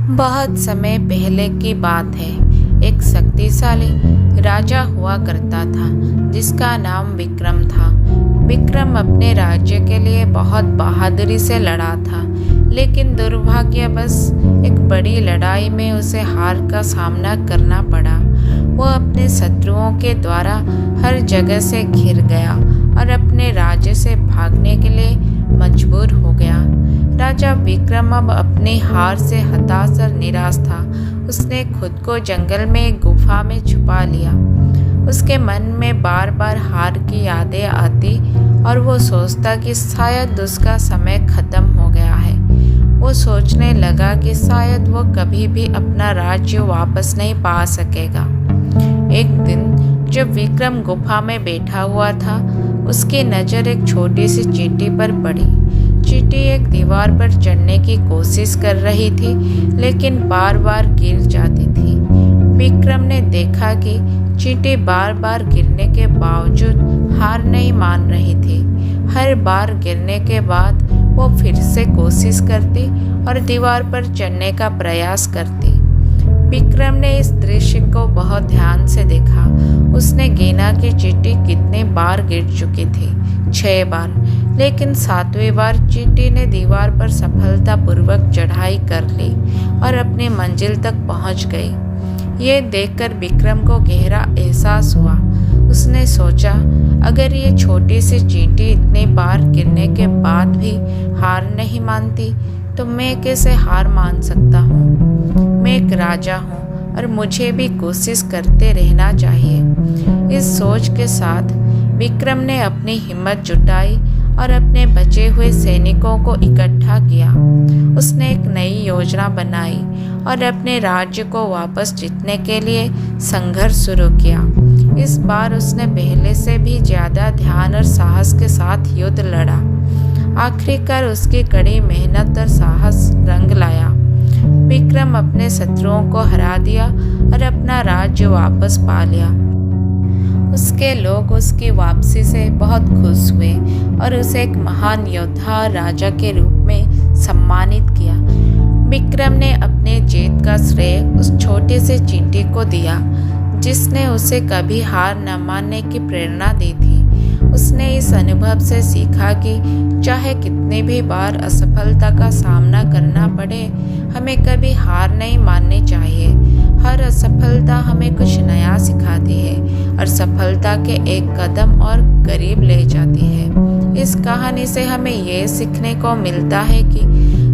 बहुत समय पहले की बात है। एक शक्तिशाली राजा हुआ करता था जिसका नाम विक्रम था। विक्रम अपने राज्य के लिए बहुत बहादुरी से लड़ा था, लेकिन दुर्भाग्यवश एक बड़ी लड़ाई में उसे हार का सामना करना पड़ा। वह अपने शत्रुओं के द्वारा हर जगह से घिर गया और अपने राज्य से भागने के लिए मजबूर हो गया। राजा विक्रम अब अपनी हार से हताश और निराश था। उसने खुद को जंगल में एक गुफा में छुपा लिया। उसके मन में बार बार हार की यादें आती और वो सोचता कि शायद उसका समय खत्म हो गया है। वो सोचने लगा कि शायद वो कभी भी अपना राज्य वापस नहीं पा सकेगा। एक दिन जब विक्रम गुफा में बैठा हुआ था, उसकी नज़र एक छोटी सी चींटी पर पड़ी। चींटी एक दीवार पर चढ़ने की कोशिश कर रही थी, लेकिन बार बार गिर जाती थी। विक्रम ने देखा कि चींटी बार बार गिरने के बावजूद हार नहीं मान रही थी। हर बार गिरने के बाद वो फिर से कोशिश करती और दीवार पर चढ़ने का प्रयास करती। विक्रम ने इस दृश्य को बहुत ध्यान से देखा। उसने गिना कि चींटी कितने बार गिर चुकी थी। 6 बार। लेकिन 7वीं बार चींटी ने दीवार पर सफलतापूर्वक चढ़ाई कर ली और अपनी मंजिल तक पहुंच गई। ये देखकर विक्रम को गहरा एहसास हुआ। उसने सोचा, अगर ये छोटी सी चींटी इतनी बार गिरने के बाद भी हार नहीं मानती, तो मैं कैसे हार मान सकता हूँ। मैं एक राजा हूँ और मुझे भी कोशिश करते रहना चाहिए। इस सोच के साथ विक्रम ने अपनी हिम्मत जुटाई और अपने बचे हुए सैनिकों को इकट्ठा किया। उसने एक नई योजना बनाई और अपने राज्य को वापस जीतने के लिए संघर्ष शुरू किया। इस बार उसने पहले से भी ज़्यादा ध्यान और साहस के साथ युद्ध लड़ा। आखिरकार उसकी कड़ी मेहनत और साहस रंग लाया। विक्रम अपने शत्रुओं को हरा दिया और अपना राज्य वापस पा लिया। उसके लोग उसकी वापसी से बहुत खुश हुए और उसे एक महान योद्धा और राजा के रूप में सम्मानित किया। विक्रम ने अपने जीत का श्रेय उस छोटे से चींटी को दिया, जिसने उसे कभी हार न मानने की प्रेरणा दी थी। उसने इस अनुभव से सीखा कि चाहे कितनी भी बार असफलता का सामना करना पड़े, हमें कभी हार नहीं माननी चाहिए। हर असफलता हमें कुछ नया सिखाती है और सफलता के एक कदम और करीब ले जाती है। इस कहानी से हमें ये सीखने को मिलता है कि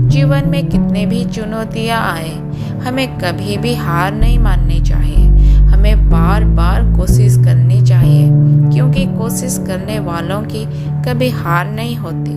जीवन में कितने भी चुनौतियाँ आए, हमें कभी भी हार नहीं माननी चाहिए। हमें बार बार कोशिश करनी चाहिए, क्योंकि कोशिश करने वालों की कभी हार नहीं होती।